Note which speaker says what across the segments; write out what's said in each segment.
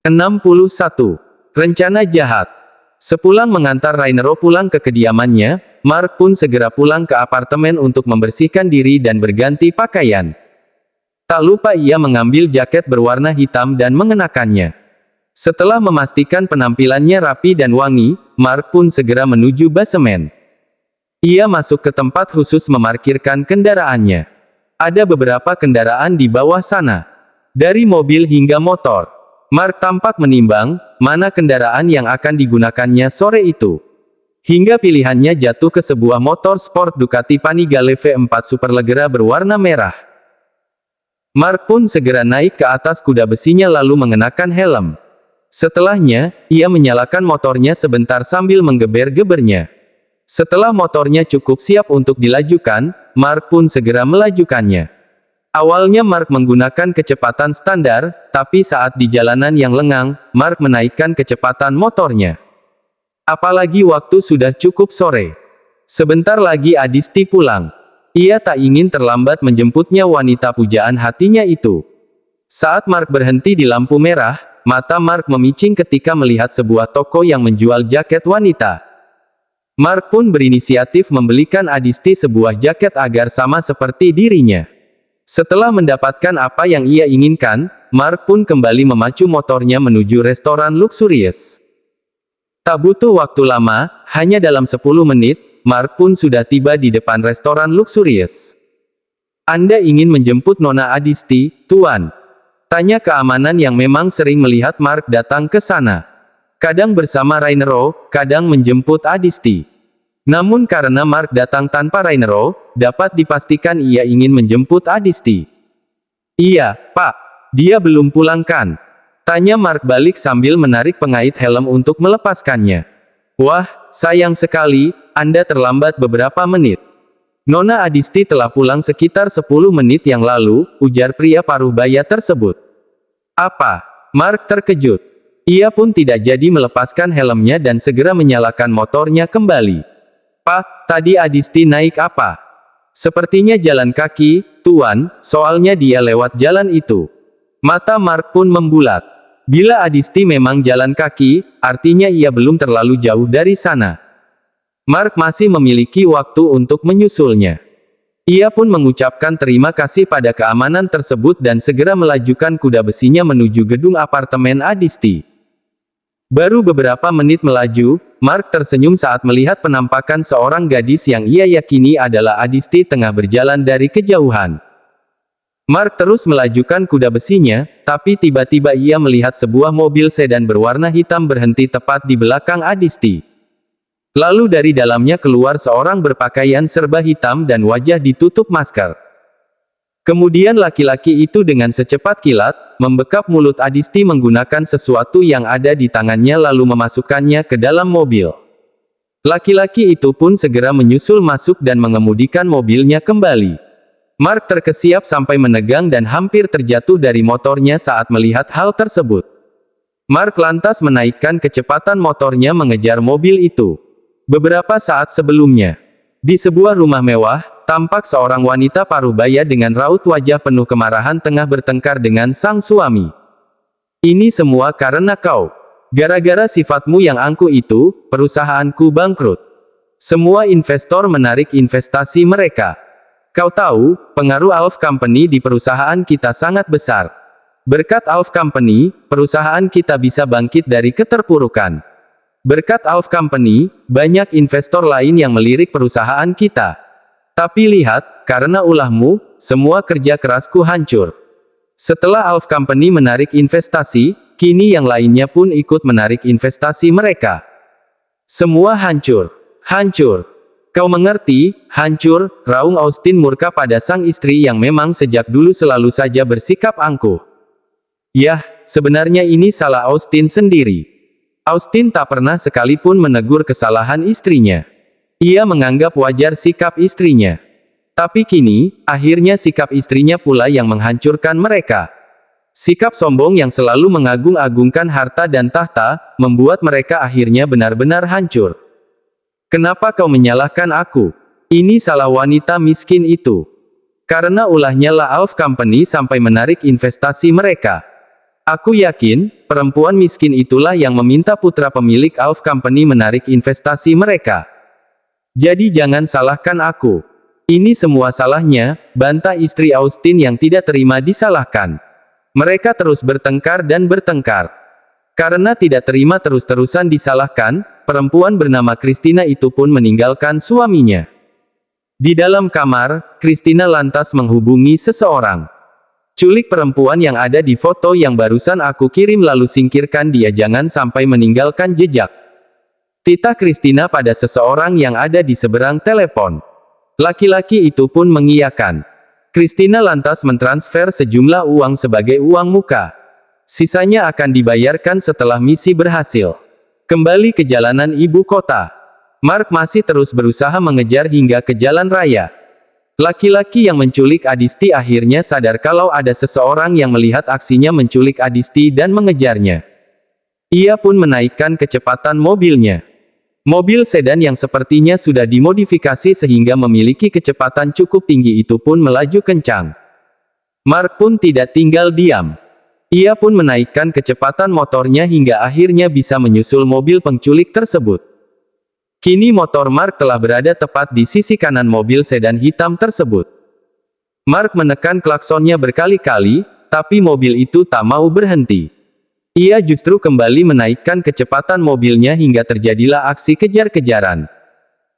Speaker 1: 61. Rencana jahat. Sepulang mengantar Rainero pulang ke kediamannya, Mark pun segera pulang ke apartemen untuk membersihkan diri dan berganti pakaian. Tak lupa ia mengambil jaket berwarna hitam dan mengenakannya. Setelah memastikan penampilannya rapi dan wangi, Mark pun segera menuju basemen. Ia masuk ke tempat khusus memarkirkan kendaraannya. Ada beberapa kendaraan di bawah sana. Dari mobil hingga motor. Mark tampak menimbang, mana kendaraan yang akan digunakannya sore itu. Hingga pilihannya jatuh ke sebuah motor sport Ducati Panigale V4 Superleggera berwarna merah. Mark pun segera naik ke atas kuda besinya lalu mengenakan helm. Setelahnya, ia menyalakan motornya sebentar sambil menggeber-gebernya. Setelah motornya cukup siap untuk dilajukan, Mark pun segera melajukannya. Awalnya Mark menggunakan kecepatan standar, tapi saat di jalanan yang lengang, Mark menaikkan kecepatan motornya. Apalagi waktu sudah cukup sore. Sebentar lagi Adisti pulang. Ia tak ingin terlambat menjemputnya wanita pujaan hatinya itu. Saat Mark berhenti di lampu merah, mata Mark memicing ketika melihat sebuah toko yang menjual jaket wanita. Mark pun berinisiatif membelikan Adisti sebuah jaket agar sama seperti dirinya. Setelah mendapatkan apa yang ia inginkan, Mark pun kembali memacu motornya menuju restoran luksurius. Tak butuh waktu lama, hanya dalam 10 menit, Mark pun sudah tiba di depan restoran luksurius. "Anda ingin menjemput Nona Adisti, Tuan?" tanya keamanan yang memang sering melihat Mark datang ke sana. Kadang bersama Rainero, kadang menjemput Adisti. Namun karena Mark datang tanpa Rainero, dapat dipastikan ia ingin menjemput Adisti. "Iya, Pak. Dia belum pulang kan?" tanya Mark balik sambil menarik pengait helm untuk melepaskannya. "Wah, sayang sekali, Anda terlambat beberapa menit. Nona Adisti telah pulang sekitar 10 menit yang lalu," ujar pria paruh baya tersebut. "Apa?" Mark terkejut. Ia pun tidak jadi melepaskan helmnya dan segera menyalakan motornya kembali. "Pak, tadi Adisti naik apa?" "Sepertinya jalan kaki, Tuan, soalnya dia lewat jalan itu." Mata Mark pun membulat. Bila Adisti memang jalan kaki, artinya ia belum terlalu jauh dari sana. Mark masih memiliki waktu untuk menyusulnya. Ia pun mengucapkan terima kasih pada keamanan tersebut dan segera melajukan kuda besinya menuju gedung apartemen Adisti. Baru beberapa menit melaju, Mark tersenyum saat melihat penampakan seorang gadis yang ia yakini adalah Adisti tengah berjalan dari kejauhan. Mark terus melajukan kuda besinya, tapi tiba-tiba ia melihat sebuah mobil sedan berwarna hitam berhenti tepat di belakang Adisti. Lalu dari dalamnya keluar seorang berpakaian serba hitam dan wajah ditutup masker. Kemudian laki-laki itu dengan secepat kilat, membekap mulut Adisti menggunakan sesuatu yang ada di tangannya lalu memasukkannya ke dalam mobil. Laki-laki itu pun segera menyusul masuk dan mengemudikan mobilnya kembali. Mark terkesiap sampai menegang dan hampir terjatuh dari motornya saat melihat hal tersebut. Mark lantas menaikkan kecepatan motornya mengejar mobil itu. Beberapa saat sebelumnya, di sebuah rumah mewah, tampak seorang wanita paruh baya dengan raut wajah penuh kemarahan tengah bertengkar dengan sang suami. "Ini semua karena kau. Gara-gara sifatmu yang angkuh itu, perusahaanku bangkrut. Semua investor menarik investasi mereka. Kau tahu, pengaruh Alf Company di perusahaan kita sangat besar. Berkat Alf Company, perusahaan kita bisa bangkit dari keterpurukan. Berkat Alf Company, banyak investor lain yang melirik perusahaan kita. Tapi lihat, karena ulahmu, semua kerja kerasku hancur. Setelah Alf Company menarik investasi, kini yang lainnya pun ikut menarik investasi mereka. Semua hancur. Hancur. Kau mengerti, hancur," raung Austin murka pada sang istri yang memang sejak dulu selalu saja bersikap angkuh. Yah, sebenarnya ini salah Austin sendiri. Austin tak pernah sekalipun menegur kesalahan istrinya. Ia menganggap wajar sikap istrinya. Tapi kini, akhirnya sikap istrinya pula yang menghancurkan mereka. Sikap sombong yang selalu mengagung-agungkan harta dan tahta, membuat mereka akhirnya benar-benar hancur. "Kenapa kau menyalahkan aku? Ini salah wanita miskin itu. Karena ulahnya lah Alf Company sampai menarik investasi mereka. Aku yakin, perempuan miskin itulah yang meminta putra pemilik Alf Company menarik investasi mereka. Jadi jangan salahkan aku. Ini semua salahnya, bantah istri Austin yang tidak terima disalahkan. Mereka terus bertengkar dan bertengkar. Karena tidak terima terus-terusan disalahkan, perempuan bernama Christina itu pun meninggalkan suaminya. Di dalam kamar, Christina lantas menghubungi seseorang. Culik perempuan yang ada di foto yang barusan aku kirim lalu singkirkan dia jangan sampai meninggalkan jejak. Titah Christina pada seseorang yang ada di seberang telepon. Laki-laki itu pun mengiyakan. Christina lantas mentransfer sejumlah uang sebagai uang muka. Sisanya akan dibayarkan setelah misi berhasil. Kembali ke jalanan ibu kota. Mark masih terus berusaha mengejar hingga ke jalan raya. Laki-laki yang menculik Adisti akhirnya sadar kalau ada seseorang yang melihat aksinya menculik Adisti dan mengejarnya. Ia pun menaikkan kecepatan mobilnya. Mobil sedan yang sepertinya sudah dimodifikasi sehingga memiliki kecepatan cukup tinggi itu pun melaju kencang. Mark pun tidak tinggal diam. Ia pun menaikkan kecepatan motornya hingga akhirnya bisa menyusul mobil penculik tersebut. Kini motor Mark telah berada tepat di sisi kanan mobil sedan hitam tersebut. Mark menekan klaksonnya berkali-kali, tapi mobil itu tak mau berhenti. Ia justru kembali menaikkan kecepatan mobilnya hingga terjadilah aksi kejar-kejaran.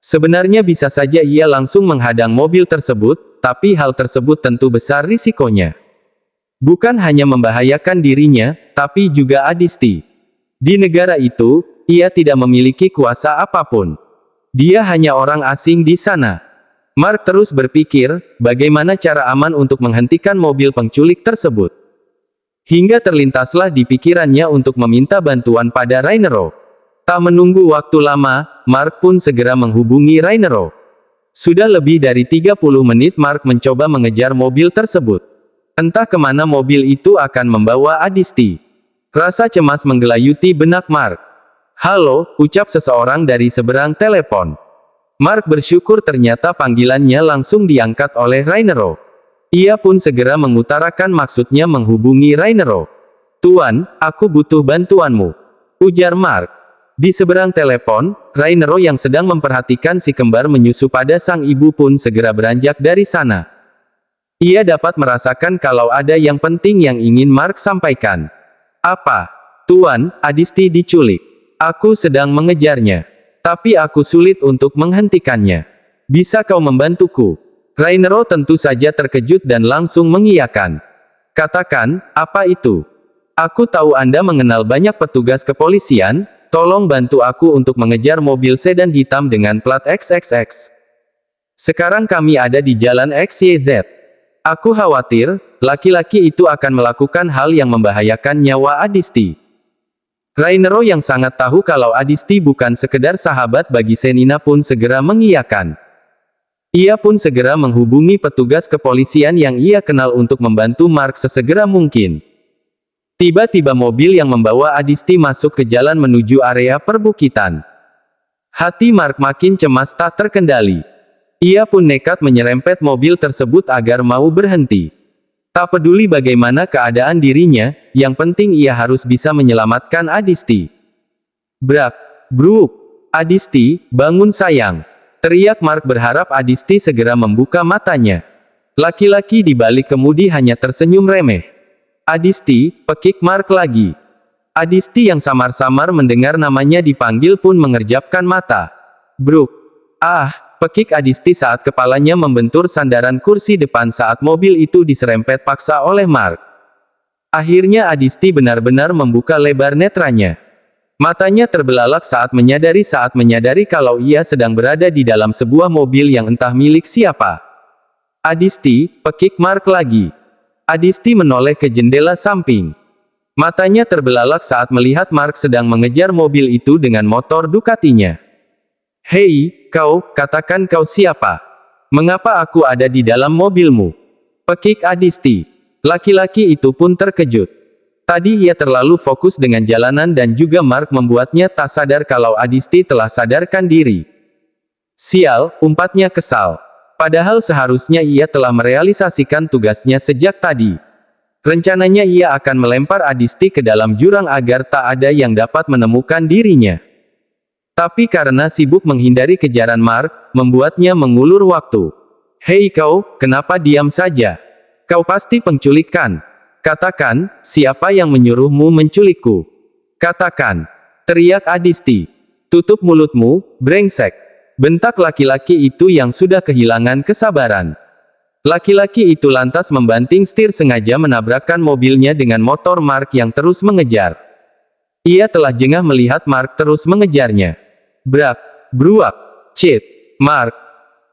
Speaker 1: Sebenarnya bisa saja ia langsung menghadang mobil tersebut, tapi hal tersebut tentu besar risikonya. Bukan hanya membahayakan dirinya, tapi juga Adisti. Di negara itu, ia tidak memiliki kuasa apapun. Dia hanya orang asing di sana. Mark terus berpikir, bagaimana cara aman untuk menghentikan mobil penculik tersebut. Hingga terlintaslah di pikirannya untuk meminta bantuan pada Rainero. Tak menunggu waktu lama, Mark pun segera menghubungi Rainero. Sudah lebih dari 30 menit Mark mencoba mengejar mobil tersebut. Entah kemana mobil itu akan membawa Adisti. Rasa cemas menggelayuti benak Mark. "Halo," ucap seseorang dari seberang telepon. Mark bersyukur ternyata panggilannya langsung diangkat oleh Rainero. Ia pun segera mengutarakan maksudnya menghubungi Rainero. "Tuan, aku butuh bantuanmu," ujar Mark. Di seberang telepon, Rainero yang sedang memperhatikan si kembar menyusu pada sang ibu pun segera beranjak dari sana. Ia dapat merasakan kalau ada yang penting yang ingin Mark sampaikan. "Apa? Tuan, Adisti diculik. Aku sedang mengejarnya. Tapi aku sulit untuk menghentikannya. Bisa kau membantuku?" Rainero tentu saja terkejut dan langsung mengiyakan. "Katakan, apa itu?" "Aku tahu Anda mengenal banyak petugas kepolisian, tolong bantu aku untuk mengejar mobil sedan hitam dengan plat XXX. Sekarang kami ada di jalan XYZ. Aku khawatir, laki-laki itu akan melakukan hal yang membahayakan nyawa Adisti." Rainero yang sangat tahu kalau Adisti bukan sekedar sahabat bagi Senina pun segera mengiyakan. Ia pun segera menghubungi petugas kepolisian yang ia kenal untuk membantu Mark sesegera mungkin. Tiba-tiba mobil yang membawa Adisti masuk ke jalan menuju area perbukitan. Hati Mark makin cemas tak terkendali. Ia pun nekat menyerempet mobil tersebut agar mau berhenti. Tak peduli bagaimana keadaan dirinya, yang penting ia harus bisa menyelamatkan Adisti. "Brak! Bruk! Adisti, bangun sayang!" teriak Mark berharap Adisti segera membuka matanya. Laki-laki di balik kemudi hanya tersenyum remeh. "Adisti," pekik Mark lagi. Adisti yang samar-samar mendengar namanya dipanggil pun mengerjapkan mata. "Bruk! Ah!" pekik Adisti saat kepalanya membentur sandaran kursi depan saat mobil itu diserempet paksa oleh Mark. Akhirnya Adisti benar-benar membuka lebar netranya. Matanya terbelalak saat menyadari kalau ia sedang berada di dalam sebuah mobil yang entah milik siapa. "Adisti," pekik Mark lagi. Adisti menoleh ke jendela samping. Matanya terbelalak saat melihat Mark sedang mengejar mobil itu dengan motor Ducatinya. "Hei, kau, katakan kau siapa? Mengapa aku ada di dalam mobilmu?" pekik Adisti. Laki-laki itu pun terkejut. Tadi ia terlalu fokus dengan jalanan dan juga Mark membuatnya tak sadar kalau Adisti telah sadarkan diri. "Sial," umpatnya kesal. Padahal seharusnya ia telah merealisasikan tugasnya sejak tadi. Rencananya ia akan melempar Adisti ke dalam jurang agar tak ada yang dapat menemukan dirinya. Tapi karena sibuk menghindari kejaran Mark, membuatnya mengulur waktu. "Hei kau, kenapa diam saja? Kau pasti penculik kan? Katakan, siapa yang menyuruhmu menculikku? Katakan!" teriak Adisti. "Tutup mulutmu, brengsek!" bentak laki-laki itu yang sudah kehilangan kesabaran. Laki-laki itu lantas membanting setir sengaja menabrakkan mobilnya dengan motor Mark yang terus mengejar. Ia telah jengah melihat Mark terus mengejarnya. "Brak! Bruak! Cit! Mark!"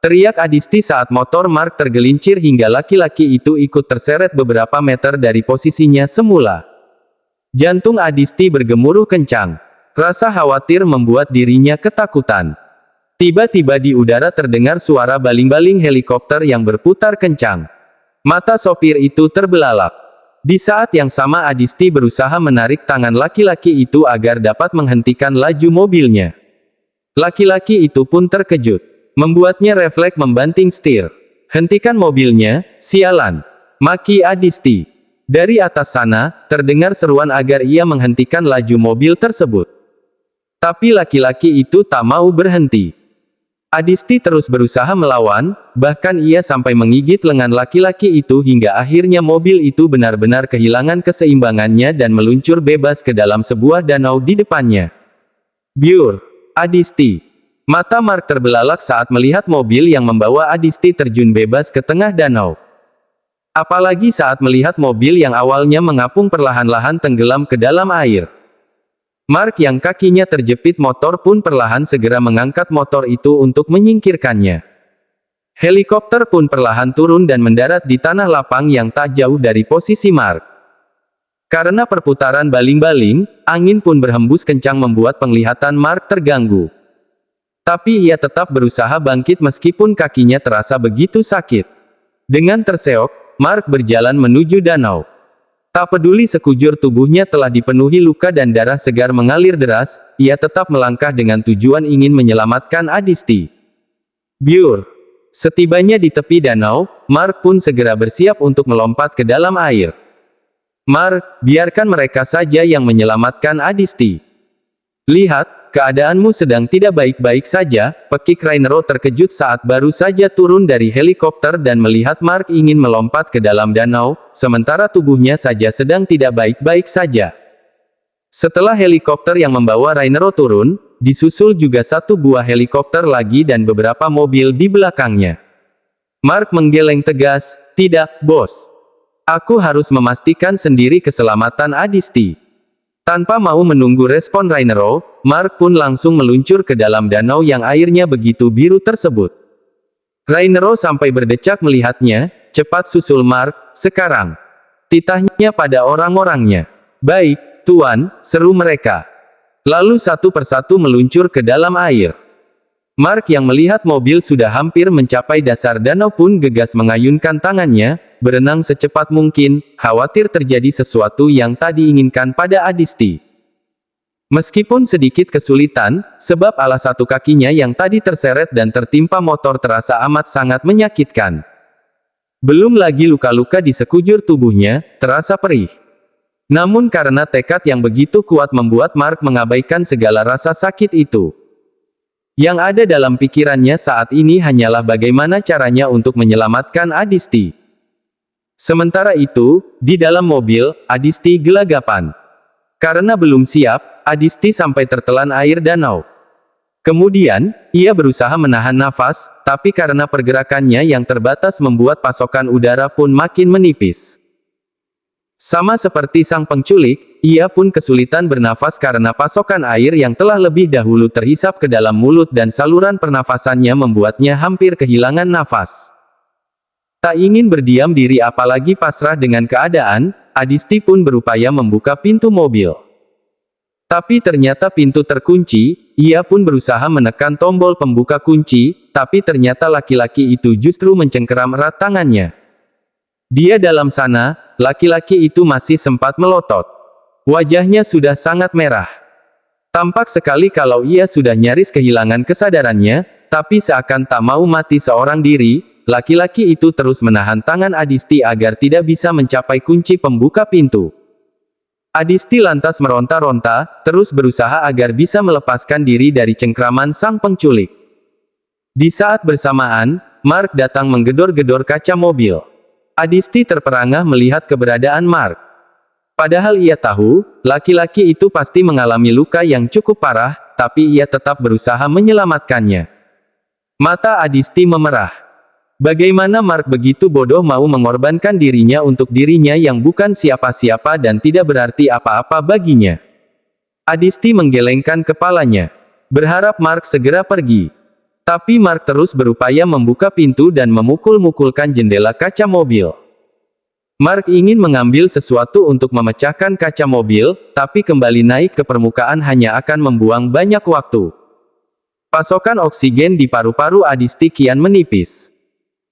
Speaker 1: teriak Adisti saat motor Mark tergelincir hingga laki-laki itu ikut terseret beberapa meter dari posisinya semula. Jantung Adisti bergemuruh kencang. Rasa khawatir membuat dirinya ketakutan. Tiba-tiba di udara terdengar suara baling-baling helikopter yang berputar kencang. Mata sopir itu terbelalak. Di saat yang sama Adisti berusaha menarik tangan laki-laki itu agar dapat menghentikan laju mobilnya. Laki-laki itu pun terkejut. Membuatnya refleks membanting setir. "Hentikan mobilnya, sialan!" maki Adisti. Dari atas sana, terdengar seruan agar ia menghentikan laju mobil tersebut. Tapi laki-laki itu tak mau berhenti. Adisti terus berusaha melawan, bahkan ia sampai menggigit lengan laki-laki itu hingga akhirnya mobil itu benar-benar kehilangan keseimbangannya dan meluncur bebas ke dalam sebuah danau di depannya. "Biur! Adisti!" Mata Mark terbelalak saat melihat mobil yang membawa Adisti terjun bebas ke tengah danau. Apalagi saat melihat mobil yang awalnya mengapung perlahan-lahan tenggelam ke dalam air. Mark yang kakinya terjepit motor pun perlahan segera mengangkat motor itu untuk menyingkirkannya. Helikopter pun perlahan turun dan mendarat di tanah lapang yang tak jauh dari posisi Mark. Karena perputaran baling-baling, angin pun berhembus kencang membuat penglihatan Mark terganggu. Tapi ia tetap berusaha bangkit meskipun kakinya terasa begitu sakit. Dengan terseok, Mark berjalan menuju danau. Tak peduli sekujur tubuhnya telah dipenuhi luka dan darah segar mengalir deras, ia tetap melangkah dengan tujuan ingin menyelamatkan Adisti. Biur! Setibanya di tepi danau, Mark pun segera bersiap untuk melompat ke dalam air. "Mark, biarkan mereka saja yang menyelamatkan Adisti. Lihat, keadaanmu sedang tidak baik-baik saja," pekik Rainero terkejut saat baru saja turun dari helikopter dan melihat Mark ingin melompat ke dalam danau, sementara tubuhnya saja sedang tidak baik-baik saja. Setelah helikopter yang membawa Rainero turun, disusul juga satu buah helikopter lagi dan beberapa mobil di belakangnya. Mark menggeleng tegas, "Tidak, bos. Aku harus memastikan sendiri keselamatan Adisti." Tanpa mau menunggu respon Rainero, Mark pun langsung meluncur ke dalam danau yang airnya begitu biru tersebut. Rainero sampai berdecak melihatnya. "Cepat susul Mark, sekarang." Titahnya pada orang-orangnya. "Baik, Tuan," seru mereka. Lalu satu persatu meluncur ke dalam air. Mark yang melihat mobil sudah hampir mencapai dasar danau pun gegas mengayunkan tangannya, berenang secepat mungkin, khawatir terjadi sesuatu yang tak diinginkan pada Adisti. Meskipun sedikit kesulitan, sebab alas satu kakinya yang tadi terseret dan tertimpa motor terasa amat sangat menyakitkan. Belum lagi luka-luka di sekujur tubuhnya, terasa perih. Namun karena tekad yang begitu kuat membuat Mark mengabaikan segala rasa sakit itu. Yang ada dalam pikirannya saat ini hanyalah bagaimana caranya untuk menyelamatkan Adisti. Sementara itu, di dalam mobil, Adisti gelagapan. Karena belum siap, Adisti sampai tertelan air danau. Kemudian, ia berusaha menahan nafas, tapi karena pergerakannya yang terbatas membuat pasokan udara pun makin menipis. Sama seperti sang penculik, ia pun kesulitan bernafas karena pasokan air yang telah lebih dahulu terhisap ke dalam mulut dan saluran pernafasannya membuatnya hampir kehilangan nafas. Tak ingin berdiam diri apalagi pasrah dengan keadaan, Adisti pun berupaya membuka pintu mobil. Tapi ternyata pintu terkunci, ia pun berusaha menekan tombol pembuka kunci, tapi ternyata laki-laki itu justru mencengkeram erat tangannya. Dia dalam sana, laki-laki itu masih sempat melotot. Wajahnya sudah sangat merah. Tampak sekali kalau ia sudah nyaris kehilangan kesadarannya, tapi seakan tak mau mati seorang diri, laki-laki itu terus menahan tangan Adisti agar tidak bisa mencapai kunci pembuka pintu. Adisti lantas meronta-ronta, terus berusaha agar bisa melepaskan diri dari cengkraman sang penculik. Di saat bersamaan, Mark datang menggedor-gedor kaca mobil. Adisti terperangah melihat keberadaan Mark. Padahal ia tahu, laki-laki itu pasti mengalami luka yang cukup parah, tapi ia tetap berusaha menyelamatkannya. Mata Adisti memerah. Bagaimana Mark begitu bodoh mau mengorbankan dirinya untuk dirinya yang bukan siapa-siapa dan tidak berarti apa-apa baginya. Adisti menggelengkan kepalanya, berharap Mark segera pergi. Tapi Mark terus berupaya membuka pintu dan memukul-mukulkan jendela kaca mobil. Mark ingin mengambil sesuatu untuk memecahkan kaca mobil, tapi kembali naik ke permukaan hanya akan membuang banyak waktu. Pasokan oksigen di paru-paru Adisti kian menipis.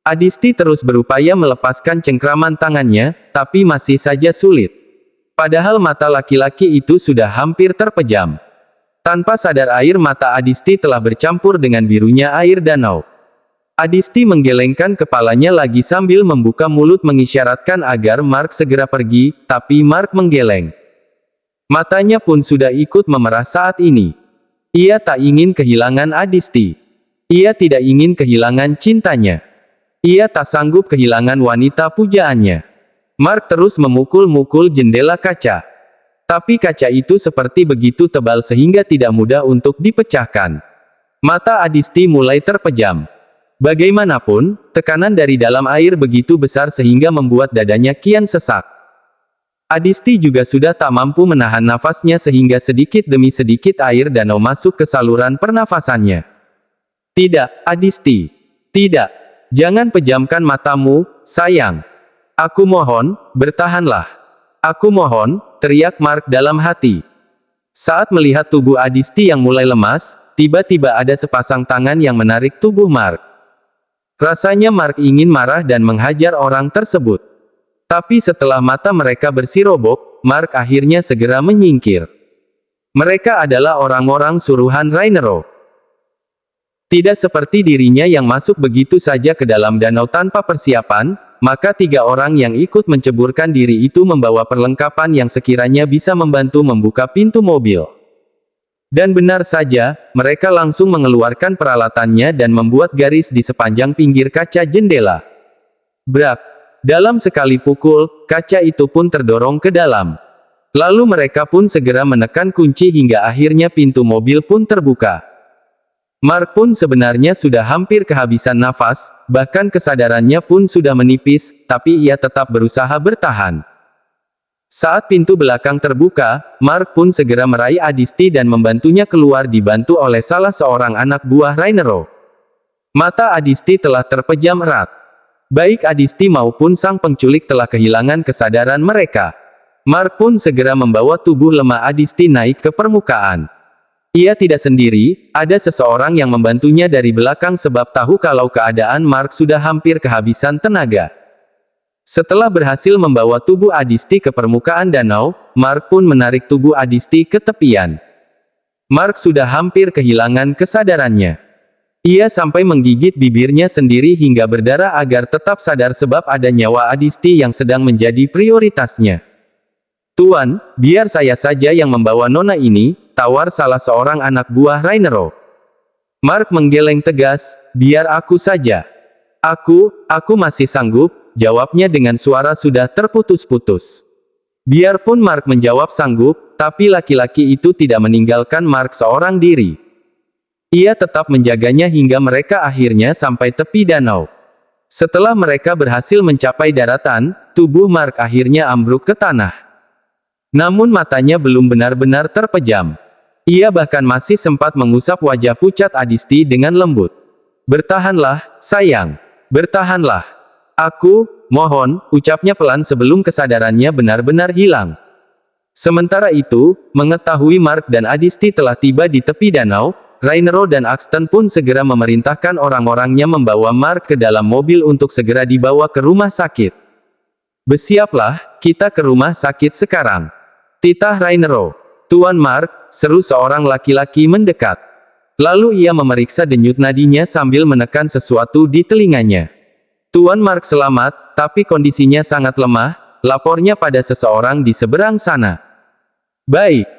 Speaker 1: Adisti terus berupaya melepaskan cengkraman tangannya, tapi masih saja sulit. Padahal mata laki-laki itu sudah hampir terpejam. Tanpa sadar air mata Adisti telah bercampur dengan birunya air danau. Adisti menggelengkan kepalanya lagi sambil membuka mulut mengisyaratkan agar Mark segera pergi, tapi Mark menggeleng. Matanya pun sudah ikut memerah saat ini. Ia tak ingin kehilangan Adisti. Ia tidak ingin kehilangan cintanya. Ia tak sanggup kehilangan wanita pujaannya. Mark terus memukul-mukul jendela kaca. Tapi kaca itu seperti begitu tebal sehingga tidak mudah untuk dipecahkan. Mata Adisti mulai terpejam. Bagaimanapun, tekanan dari dalam air begitu besar sehingga membuat dadanya kian sesak. Adisti juga sudah tak mampu menahan nafasnya sehingga sedikit demi sedikit air danau masuk ke saluran pernafasannya. Tidak, Adisti. Tidak. Jangan pejamkan matamu, sayang. Aku mohon, bertahanlah. Aku mohon, teriak Mark dalam hati. Saat melihat tubuh Adisti yang mulai lemas, tiba-tiba ada sepasang tangan yang menarik tubuh Mark. Rasanya Mark ingin marah dan menghajar orang tersebut. Tapi setelah mata mereka bersirobok, Mark akhirnya segera menyingkir. Mereka adalah orang-orang suruhan Rainero. Tidak seperti dirinya yang masuk begitu saja ke dalam danau tanpa persiapan, maka 3 orang yang ikut menceburkan diri itu membawa perlengkapan yang sekiranya bisa membantu membuka pintu mobil. Dan benar saja, mereka langsung mengeluarkan peralatannya dan membuat garis di sepanjang pinggir kaca jendela. Brak! Dalam sekali pukul, kaca itu pun terdorong ke dalam. Lalu mereka pun segera menekan kunci hingga akhirnya pintu mobil pun terbuka. Mark pun sebenarnya sudah hampir kehabisan nafas, bahkan kesadarannya pun sudah menipis, tapi ia tetap berusaha bertahan. Saat pintu belakang terbuka, Mark pun segera meraih Adisti dan membantunya keluar dibantu oleh salah seorang anak buah Rainero. Mata Adisti telah terpejam erat. Baik Adisti maupun sang penculik telah kehilangan kesadaran mereka. Mark pun segera membawa tubuh lemah Adisti naik ke permukaan. Ia tidak sendiri, ada seseorang yang membantunya dari belakang sebab tahu kalau keadaan Mark sudah hampir kehabisan tenaga. Setelah berhasil membawa tubuh Adisti ke permukaan danau, Mark pun menarik tubuh Adisti ke tepian. Mark sudah hampir kehilangan kesadarannya. Ia sampai menggigit bibirnya sendiri hingga berdarah agar tetap sadar sebab ada nyawa Adisti yang sedang menjadi prioritasnya. Tuan, biar saya saja yang membawa nona ini, tawar salah seorang anak buah Rainero. Mark menggeleng tegas, biar aku saja. Aku masih sanggup, jawabnya dengan suara sudah terputus-putus. Biarpun Mark menjawab sanggup, tapi laki-laki itu tidak meninggalkan Mark seorang diri. Ia tetap menjaganya hingga mereka akhirnya sampai tepi danau. Setelah mereka berhasil mencapai daratan, tubuh Mark akhirnya ambruk ke tanah. Namun matanya belum benar-benar terpejam. Ia bahkan masih sempat mengusap wajah pucat Adisti dengan lembut. Bertahanlah, sayang. Bertahanlah. Aku, mohon, ucapnya pelan sebelum kesadarannya benar-benar hilang. Sementara itu, mengetahui Mark dan Adisti telah tiba di tepi danau, Rainero dan Axton pun segera memerintahkan orang-orangnya membawa Mark ke dalam mobil untuk segera dibawa ke rumah sakit. Bersiaplah, kita ke rumah sakit sekarang. Titah Rainero. Tuan Mark, seru seorang laki-laki mendekat. Lalu ia memeriksa denyut nadinya sambil menekan sesuatu di telinganya. Tuan Mark selamat, tapi kondisinya sangat lemah, lapornya pada seseorang di seberang sana. Baik.